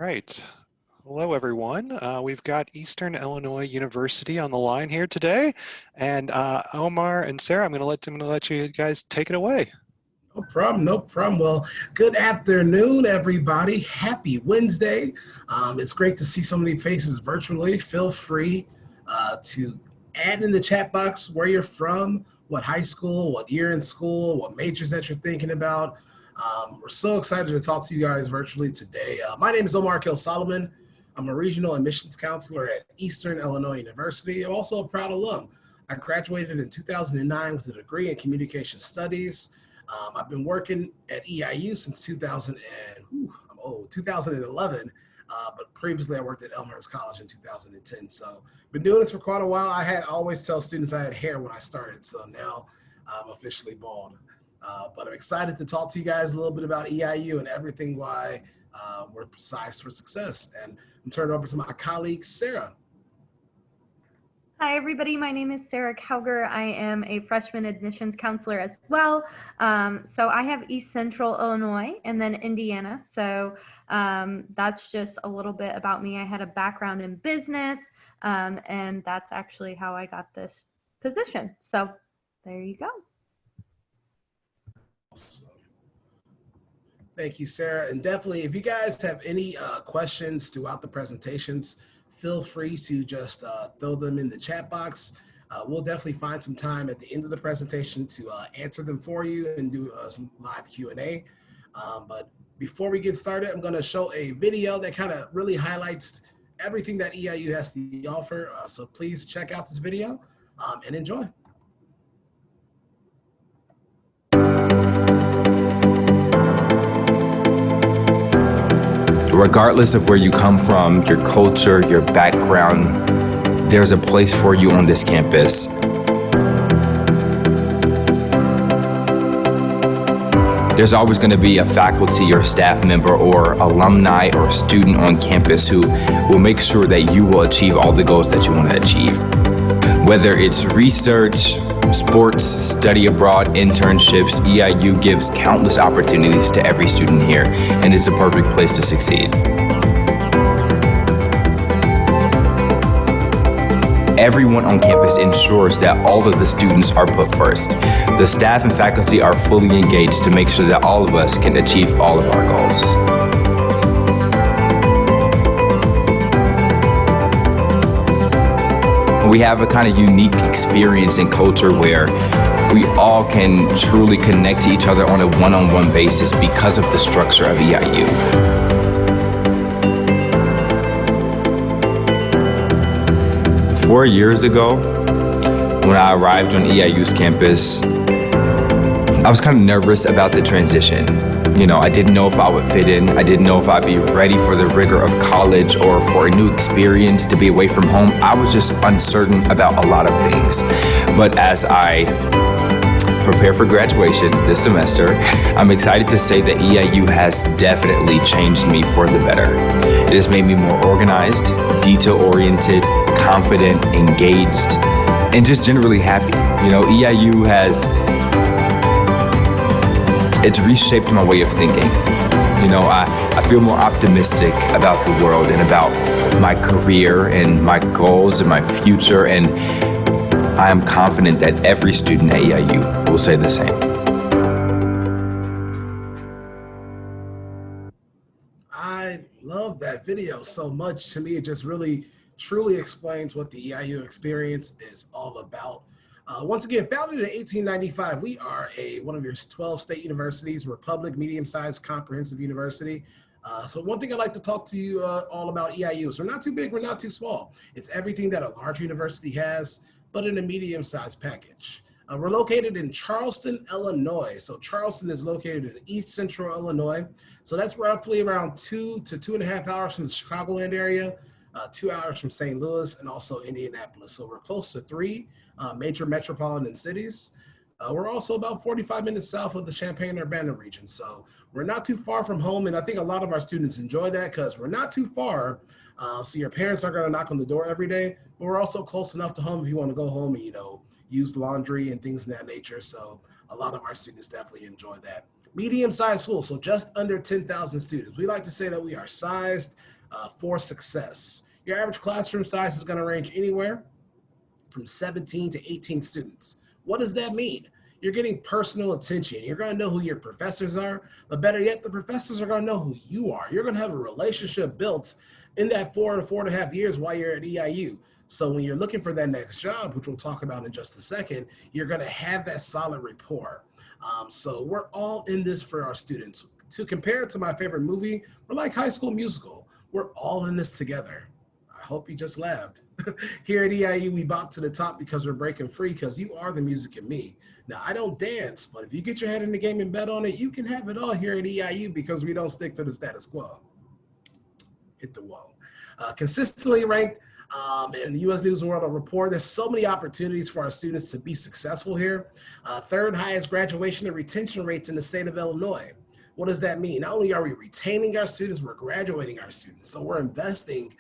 Right. Hello, everyone. We've got Eastern Illinois University on the line here today. And Omar and Sarah, I'm going to let you guys take it away. No problem, no problem. Well, good afternoon, everybody. Happy Wednesday. It's great to see so many faces virtually. Feel free to add in the chat box where you're from, what high school, what year in school, what majors that you're thinking about. We're so excited to talk to you guys virtually today. My name is Omar Kill Solomon. I'm a regional admissions counselor at Eastern Illinois University. I'm also a proud alum. I graduated in 2009 with a degree in communication studies. I've been working at EIU since 2011, but previously I worked at Elmhurst College in 2010. So been doing this for quite a while. I always tell students I had hair when I started, so now I'm officially bald. But I'm excited to talk to you guys a little bit about EIU and everything why we're precise for success. And I'm turning it over to my colleague, Sarah. Hi, everybody. My name is Sarah Cowger. I am a freshman admissions counselor as well. So I have East Central Illinois and then Indiana. So that's just a little bit about me. I had a background in business, and that's actually how I got this position. So there you go. Awesome. Thank you, Sarah. And definitely, if you guys have any questions throughout the presentations, feel free to just throw them in the chat box. We'll definitely find some time at the end of the presentation to answer them for you and do some live Q&A. But before we get started, I'm going to show a video that kind of really highlights everything that EIU has to offer. So please check out this video and enjoy. Regardless of where you come from, your culture, your background, there's a place for you on this campus. There's always going to be a faculty or staff member or alumni or student on campus who will make sure that you will achieve all the goals that you want to achieve. Whether it's research, sports, study abroad, internships, EIU gives countless opportunities to every student here, and it's a perfect place to succeed. Everyone on campus ensures that all of the students are put first. The staff and faculty are fully engaged to make sure that all of us can achieve all of our goals. We have a kind of unique experience and culture where we all can truly connect to each other on a one-on-one basis because of the structure of EIU. Four years ago, when I arrived on EIU's campus, I was kind of nervous about the transition. You know, I didn't know if I would fit in. I didn't know if I'd be ready for the rigor of college or for a new experience to be away from home. I was just uncertain about a lot of things. But as I prepare for graduation this semester, I'm excited to say that EIU has definitely changed me for the better. It has made me more organized, detail-oriented, confident, engaged, and just generally happy. You know, EIU it's reshaped my way of thinking. You know, I feel more optimistic about the world and about my career and my goals and my future, and I am confident that every student at EIU will say the same. I love that video so much. To me, it just really, truly explains what the EIU experience is all about. Once again, founded in 1895, we are one of your 12 state universities. We're a public, medium-sized, comprehensive university. So one thing I'd like to talk to you all about EIU is we're not too big, we're not too small. It's everything that a large university has, but in a medium-sized package. We're located in Charleston, Illinois. So Charleston is located in East Central Illinois. So that's roughly around 2 to 2.5 hours from the Chicagoland area, 2 hours from St. Louis, and also Indianapolis. So we're close to 3 major metropolitan cities. We're also about 45 minutes south of the Champaign-Urbana region. So we're not too far from home. And I think a lot of our students enjoy that because we're not too far. So your parents aren't going to knock on the door every day, but we're also close enough to home if you want to go home and, use laundry and things of that nature. So a lot of our students definitely enjoy that. Medium-sized school, so just under 10,000 students. We like to say that we are sized for success. Your average classroom size is going to range anywhere from 17 to 18 students. What does that mean? You're getting personal attention. You're going to know who your professors are, but better yet, the professors are going to know who you are. You're going to have a relationship built in that 4 to 4.5 years while you're at EIU. So when you're looking for that next job, which we'll talk about in just a second, you're going to have that solid rapport. So we're all in this for our students. To compare it to my favorite movie, we're like High School Musical. We're all in this together. I hope you just laughed. Here at EIU, we bop to the top because we're breaking free, because you are the music in me. Now, I don't dance, but if you get your head in the game and bet on it, you can have it all here at EIU because we don't stick to the status quo. Hit the wall. Consistently ranked in the U.S. News and World Report, there's so many opportunities for our students to be successful here. Third highest graduation and retention rates in the state of Illinois. What does that mean? Not only are we retaining our students, we're graduating our students. So we're investing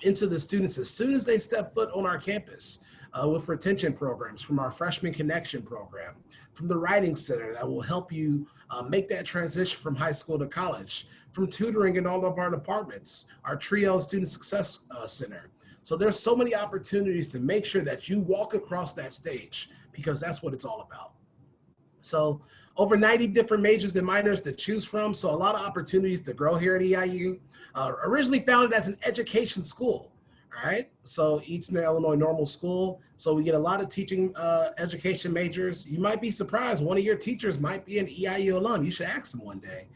into the students as soon as they step foot on our campus with retention programs from our Freshman Connection program, from the Writing Center that will help you make that transition from high school to college, from tutoring in all of our departments, our TRIO Student Success Center. So there's so many opportunities to make sure that you walk across that stage, because that's what it's all about. So over 90 different majors and minors to choose from. So a lot of opportunities to grow here at EIU. Originally founded as an education school, all right? So Eastern Illinois Normal School. So we get a lot of teaching education majors. You might be surprised, one of your teachers might be an EIU alum. You should ask them one day.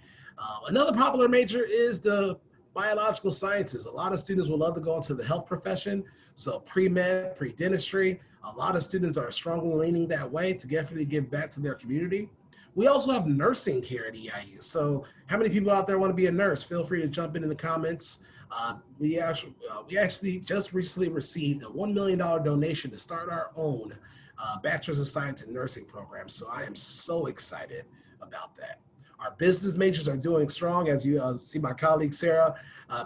Another popular major is the biological sciences. A lot of students will love to go into the health profession. So pre-med, pre-dentistry, a lot of students are strongly leaning that way to definitely give back to their community. We also have nursing here at EIU. So how many people out there want to be a nurse? Feel free to jump in the comments. We actually just recently received a $1 million donation to start our own Bachelor's of Science in Nursing program. So I am so excited about that. Our business majors are doing strong. As you see, my colleague Sarah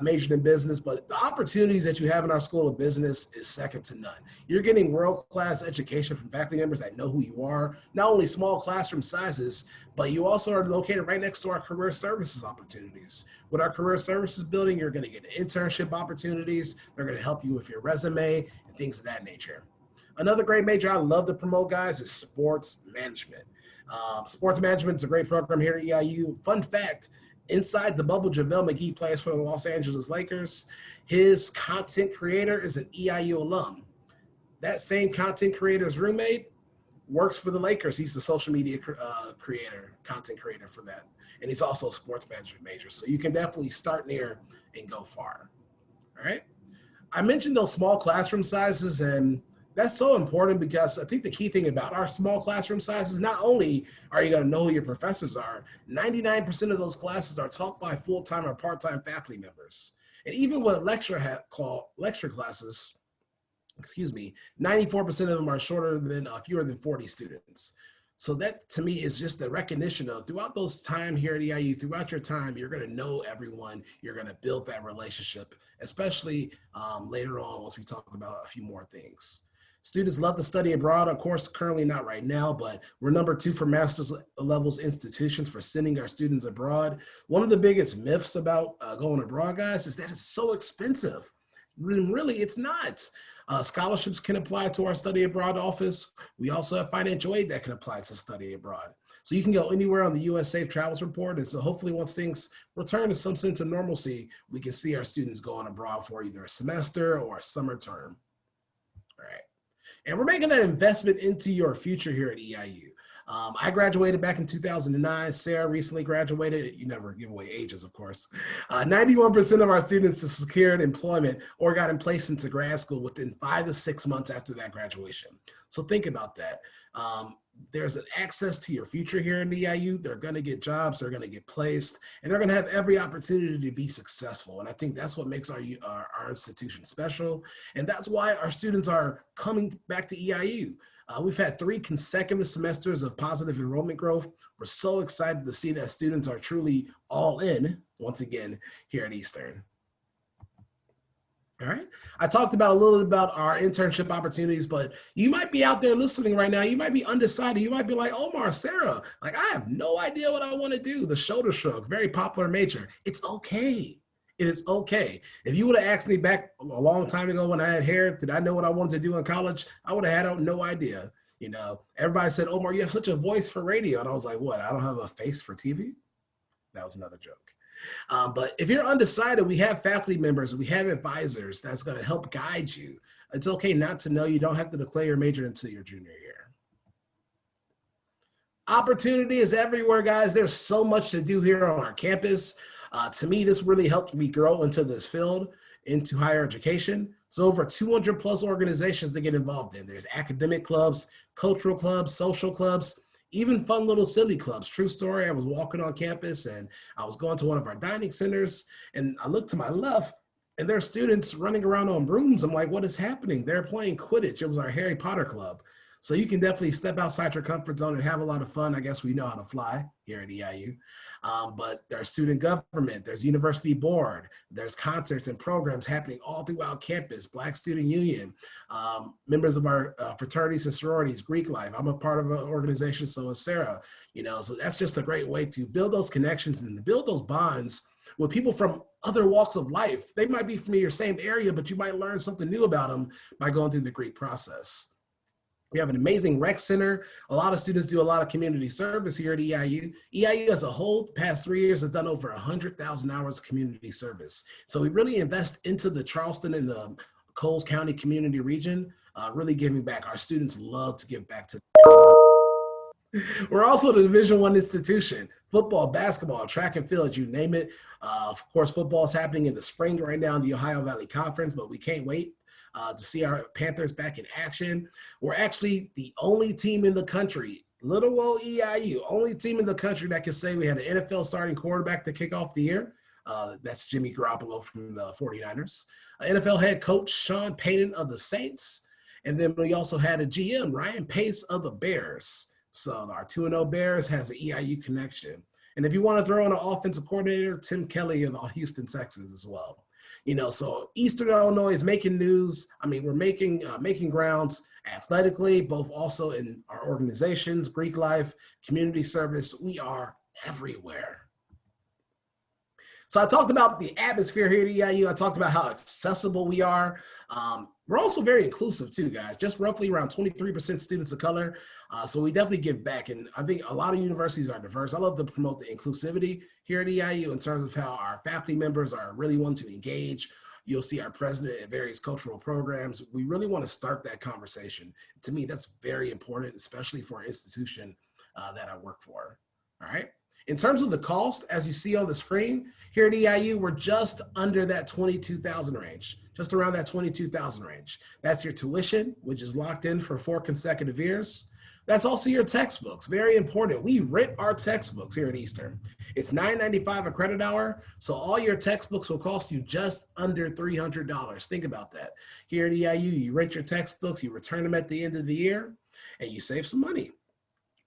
majored in business, but the opportunities that you have in our School of Business is second to none. You're getting world-class education from faculty members that know who you are, not only small classroom sizes, but you also are located right next to our career services opportunities. With our career services building, you're going to get internship opportunities. They're going to help you with your resume and things of that nature. Another great major I love to promote, guys, is sports management. Sports management is a great program here at EIU. Fun fact, inside the bubble JaVale McGee plays for the Los Angeles Lakers. His content creator is an EIU alum. That same content creator's roommate works for the Lakers. He's the social media content creator for that. And he's also a sports management major. So you can definitely start near and go far. All right. I mentioned those small classroom sizes, and that's so important because I think the key thing about our small classroom sizes, not only are you going to know who your professors are, 99% of those classes are taught by full-time or part-time faculty members. And even with lecture classes, 94% of them are shorter than fewer than 40 students. So that to me is just the recognition of throughout those time here at EIU, throughout your time, you're going to know everyone. You're going to build that relationship, especially later on once we talk about a few more things. Students love to study abroad. Of course, currently not right now, but we're #2 for master's levels institutions for sending our students abroad. One of the biggest myths about going abroad, guys, is that it's so expensive. Really, it's not. Scholarships can apply to our study abroad office. We also have financial aid that can apply to study abroad. So you can go anywhere on the U.S. Safe Travels Report. And so hopefully once things return to some sense of normalcy, we can see our students going abroad for either a semester or a summer term. All right. And we're making that investment into your future here at EIU. I graduated back in 2009. Sarah recently graduated. You never give away ages, of course. 91% of our students have secured employment or gotten placed into grad school within 5 to 6 months after that graduation. So think about that. There's an access to your future here in EIU. They're going to get jobs, they're going to get placed, and they're going to have every opportunity to be successful. And I think that's what makes our institution special. And that's why our students are coming back to EIU. We've had 3 consecutive semesters of positive enrollment growth. We're so excited to see that students are truly all in, once again, here at Eastern. All right. I talked about a little bit about our internship opportunities, but you might be out there listening right now. You might be undecided. You might be like, Omar, Sarah, like I have no idea what I want to do. The shoulder shrug, very popular major. It's okay. It is okay. If you would have asked me back a long time ago when I had hair, did I know what I wanted to do in college? I would have had no idea. You know, everybody said, Omar, you have such a voice for radio. And I was like, what? I don't have a face for TV? That was another joke. But if you're undecided, we have faculty members, we have advisors that's going to help guide you. It's okay not to know. You don't have to declare your major until your junior year. Opportunity is everywhere, guys. There's so much to do here on our campus. To me, this really helped me grow into this field, into higher education. So over 200 plus organizations to get involved in. There's academic clubs, cultural clubs, social clubs, even fun little silly clubs. True story, I was walking on campus and I was going to one of our dining centers and I looked to my left and there are students running around on brooms. I'm like, what is happening? They're playing Quidditch. It was our Harry Potter club. So you can definitely step outside your comfort zone and have a lot of fun. I guess we know how to fly here at EIU. But there's student government, there's university board, there's concerts and programs happening all throughout campus, Black Student Union, members of our fraternities and sororities, Greek life. I'm a part of an organization, so is Sarah. You know, so that's just a great way to build those connections and to build those bonds with people from other walks of life. They might be from your same area, but you might learn something new about them by going through the Greek process. We have an amazing rec center. A lot of students do a lot of community service here at EIU. EIU as a whole, the past 3 years has done over 100,000 hours of community service. So we really invest into the Charleston and the Coles County community region, really giving back. Our students love to give back to. We're also the Division I institution. Football, basketball, track and field, you name it. Of course, football is happening in the spring right now in the Ohio Valley Conference, but we can't wait to see our Panthers back in action. We're actually the only team in the country, little old EIU, only team in the country that can say we had an NFL starting quarterback to kick off the year. That's Jimmy Garoppolo from the 49ers. NFL head coach Sean Payton of the Saints. And then we also had a GM, Ryan Pace of the Bears. So our 2-0 Bears has an EIU connection. And if you want to throw in an offensive coordinator, Tim Kelly of the Houston Texans as well. You know, so Eastern Illinois is making news. I mean, we're making grounds athletically, both also in our organizations, Greek life, community service. We are everywhere. So I talked about the atmosphere here at EIU. I talked about how accessible we are. We're also very inclusive too, guys. Just roughly around 23% students of color. So we definitely give back. And I think a lot of universities are diverse. I love to promote the inclusivity here at EIU in terms of how our faculty members are really wanting to engage. You'll see our president at various cultural programs. We really want to start that conversation. To me, that's very important, especially for an institution that I work for. All right. In terms of the cost, as you see on the screen, here at EIU, we're just under that $22,000 range, just around that $22,000 range. That's your tuition, which is locked in for 4 consecutive years. That's also your textbooks, very important. We rent our textbooks here at Eastern. It's $9.95 a credit hour, so all your textbooks will cost you just under $300. Think about that. Here at EIU, you rent your textbooks, you return them at the end of the year, and you save some money.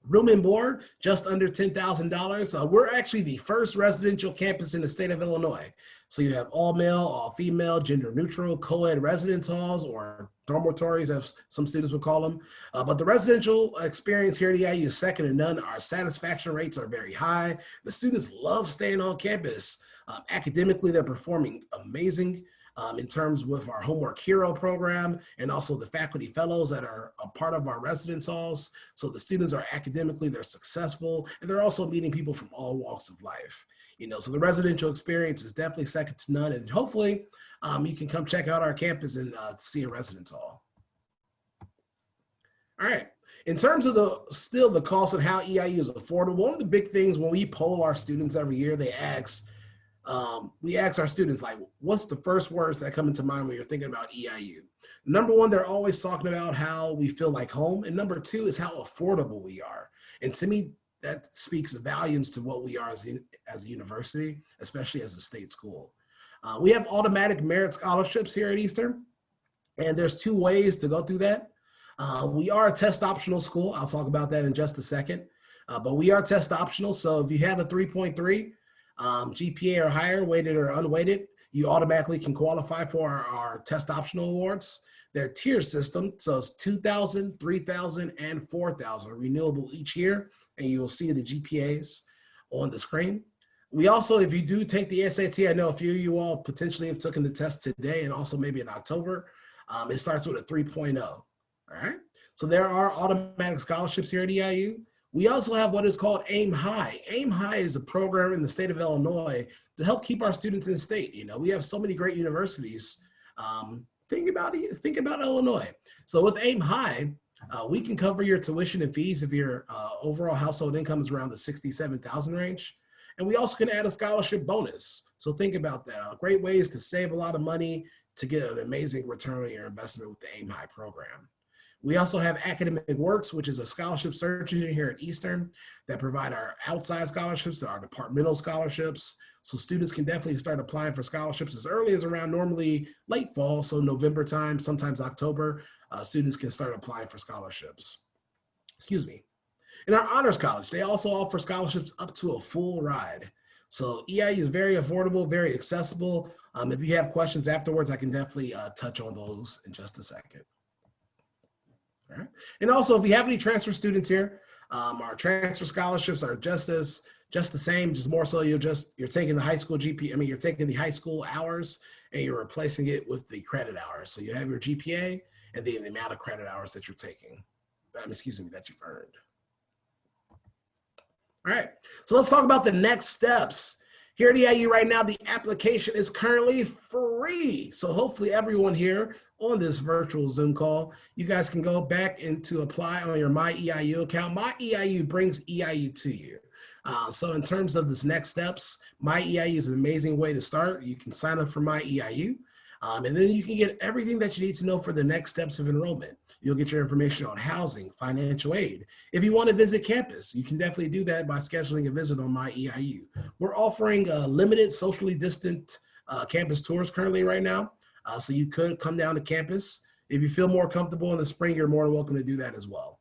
Room and board, just under $10,000. We're actually the first residential campus in the state of Illinois. So you have all male, all female, gender neutral, co-ed residence halls or dormitories, as some students would call them. But the residential experience here at EIU is second to none. Our satisfaction rates are very high. The students love staying on campus. Academically, they're performing amazing. In terms with our Homework Hero program and also the faculty fellows that are a part of our residence halls. So the students are academically, they're successful, and they're also meeting people from all walks of life. You know, so the residential experience is definitely second to none. And hopefully you can come check out our campus and see a residence hall. All right. In terms of the cost and how EIU is affordable, one of the big things when we poll our students every year, we ask our students, like, what's the first words that come into mind when you're thinking about EIU? Number one, they're always talking about how we feel like home. And number two is how affordable we are. And to me, that speaks volumes to what we are as a university, especially as a state school. We have automatic merit scholarships here at Eastern. And there's 2 ways to go through that. We are a test optional school. I'll talk about that in just a second. But we are test optional. So if you have a 3.3, GPA or higher, weighted or unweighted, You automatically can qualify for our test optional awards. They're tier system, so it's 2,000, 3,000, and 4,000, renewable each year, and you'll see the GPAs on the screen. We also, if you do take the SAT, I know a few of you all potentially have taken the test today and also maybe in October. It starts with a 3.0, all right? So there are automatic scholarships here at EIU. We also have what is called Aim High. Aim High is a program in the state of Illinois to help keep our students in state. You know, we have so many great universities. Think about Illinois. So with Aim High, we can cover your tuition and fees if your overall household income is around the 67,000 range. And we also can add a scholarship bonus. So think about that. Great ways to save a lot of money to get an amazing return on your investment with the Aim High program. We also have Academic Works, which is a scholarship search engine here at Eastern that provide our outside scholarships, our departmental scholarships. So students can definitely start applying for scholarships as early as around normally late fall, so November time, sometimes October, students can start applying for scholarships. Excuse me. In our Honors College, they also offer scholarships up to a full ride. So EIU is very affordable, very accessible. If you have questions afterwards, I can definitely touch on those in just a second. All right. And also, if we have any transfer students here, our transfer scholarships are just the same, just more so you're taking the high school GPA, you're taking the high school hours and you're replacing it with the credit hours. So you have your GPA and then the amount of credit hours that you're taking, that you've earned. All right, so let's talk about the next steps. Here at EIU right now, the application is currently free. So hopefully everyone here on this virtual Zoom call, you guys can go back and to apply on your My EIU account. My EIU brings EIU to you. So in terms of this next steps, My EIU is an amazing way to start. You can sign up for My EIU. And then you can get everything that you need to know for the next steps of enrollment. You'll get your information on housing, financial aid. If you want to visit campus, you can definitely do that by scheduling a visit on My EIU. We're offering limited socially distant campus tours currently right now. So you could come down to campus. If you feel more comfortable in the spring, you're more than welcome to do that as well.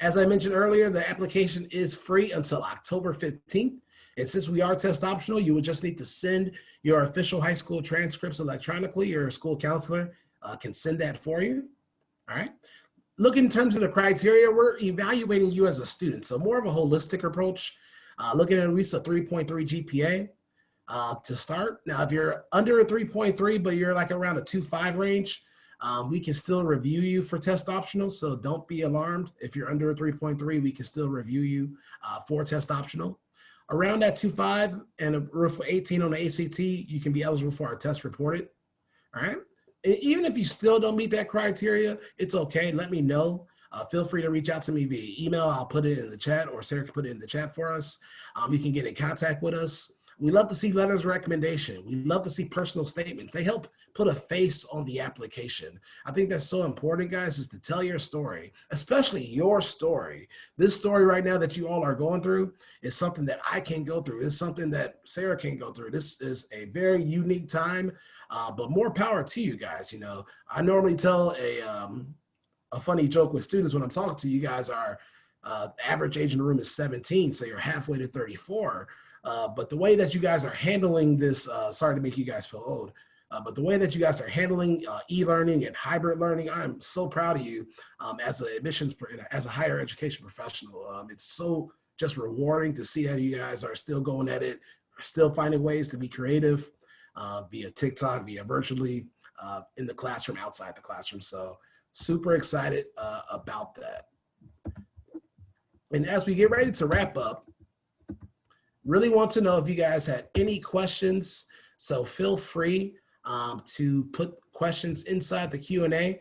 As I mentioned earlier, the application is free until October 15th. And since we are test optional, you would just need to send your official high school transcripts electronically. Your school counselor can send that for you. All right. Look, in terms of the criteria, we're evaluating you as a student. So more of a holistic approach, looking at least a 3.3 GPA to start. Now, if you're under a 3.3, but you're like around a 2.5 range, we can still review you for test optional. So don't be alarmed. If you're under a 3.3, we can still review you for test optional. Around that 2.5 and a roof of 18 on the ACT, you can be eligible for our test reported. All right. And even if you still don't meet that criteria, it's okay. Let me know. Feel free to reach out to me via email. I'll put it in the chat, or Sarah can put it in the chat for us. You can get in contact with us. We love to see letters of recommendation. We love to see personal statements. They help put a face on the application. I think that's so important, guys, is to tell your story, especially your story. This story right now that you all are going through is something that I can go through. It's something that Sarah can go through. This is a very unique time, but more power to you guys. You know, I normally tell a funny joke with students when I'm talking to you guys. Our average age in the room is 17, so you're halfway to 34. But the way that you guys are handling this, sorry to make you guys feel old, but the way that you guys are handling e-learning and hybrid learning, I'm so proud of you as a higher education professional. It's so just rewarding to see how you guys are still going at it, still finding ways to be creative via TikTok, via virtually in the classroom, outside the classroom. So super excited about that. And as we get ready to wrap up, really want to know if you guys had any questions. So feel free to put questions inside the Q&A.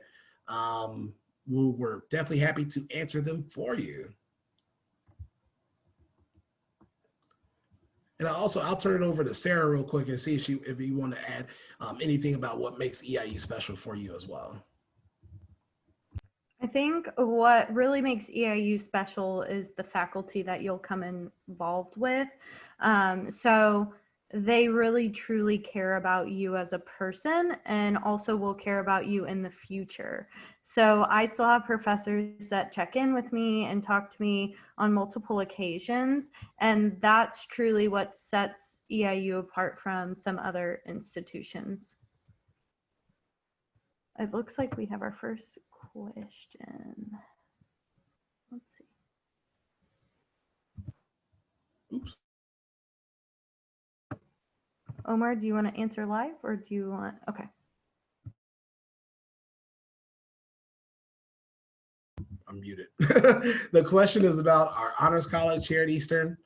We're definitely happy to answer them for you. And I'll turn it over to Sarah real quick and see if you want to add anything about what makes EIU special for you as well. I think what really makes EIU special is the faculty that you'll come involved with. So they really truly care about you as a person and also will care about you in the future. So I still have professors that check in with me and talk to me on multiple occasions, and that's truly what sets EIU apart from some other institutions? It looks like we have our first question. Let's see. Oops. Omar, do you want to answer live or do you want, okay. I'm muted. The question is about our honors college here at Eastern.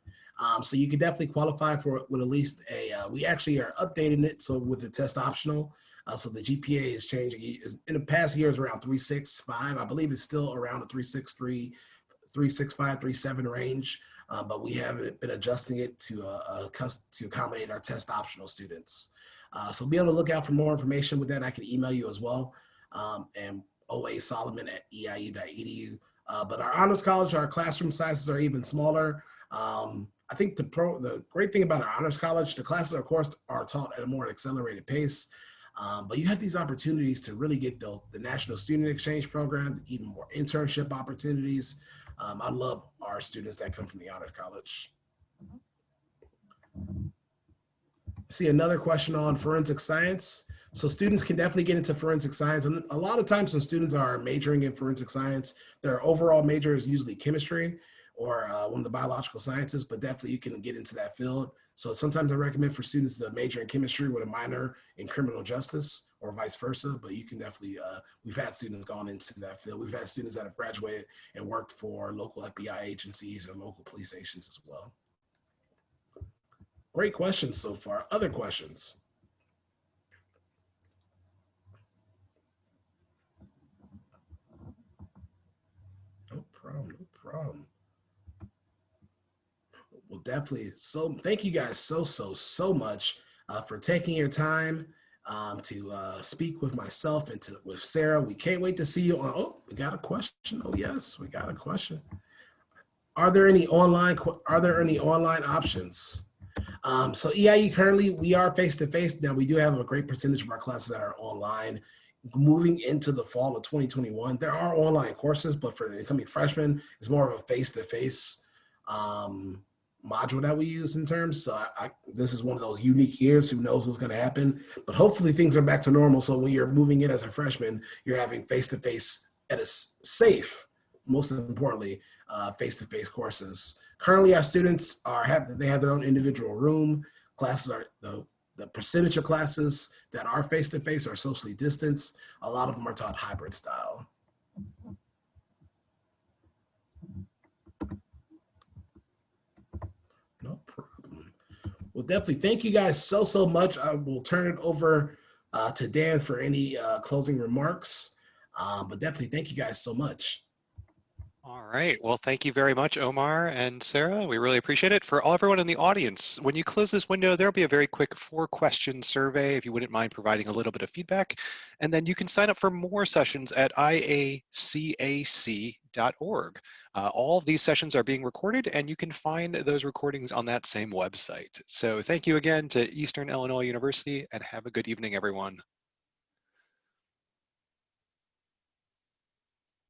So you can definitely qualify for with at least we actually are updating it. So with the test optional, so the GPA is changing. In the past years around 3.65. I believe it's still around the 3.63, 3.65, 3.7 range. But we have been adjusting it to accommodate our test optional students. So be on the lookout for more information with that. I can email you as well. And oasolomon@eiu.edu. But our honors college, our classroom sizes are even smaller. I think the great thing about our honors college, the classes, of course, are taught at a more accelerated pace. But you have these opportunities to really get the National Student Exchange Program, even more internship opportunities. I love our students that come from the honors college. I see another question on forensic science. So students can definitely get into forensic science. And a lot of times when students are majoring in forensic science, their overall major is usually chemistry or one of the biological sciences, but definitely you can get into that field. So sometimes I recommend for students to major in chemistry with a minor in criminal justice or vice versa, but you can definitely, we've had students gone into that field. We've had students that have graduated and worked for local FBI agencies and local police stations as well. Great questions so far. Other questions? No problem. Well, definitely. So thank you guys so much for taking your time to speak with myself and with Sarah. We can't wait to see you on, oh, we got a question. Oh yes, we got a question. Are there any online options? So EIU currently, we are face-to-face. Now we do have a great percentage of our classes that are online. Moving into the fall of 2021, there are online courses, but for the incoming freshmen, it's more of a face-to-face module that we use in terms. So this is one of those unique years. Who knows what's going to happen? But hopefully things are back to normal. So when you're moving in as a freshman, you're having face-to-face at a safe, most importantly, face-to-face courses. Currently, our students have their own individual room. Classes are the percentage of classes that are face-to-face are socially distanced. A lot of them are taught hybrid style. No problem. Well, definitely thank you guys so much. I will turn it over to Dan for any closing remarks. But definitely thank you guys so much. All right. Well, thank you very much, Omar and Sarah. We really appreciate it. For everyone in the audience, when you close this window, there'll be a very quick 4-question survey if you wouldn't mind providing a little bit of feedback. And then you can sign up for more sessions at IACAC.org. All of these sessions are being recorded, and you can find those recordings on that same website. So thank you again to Eastern Illinois University, and have a good evening, everyone.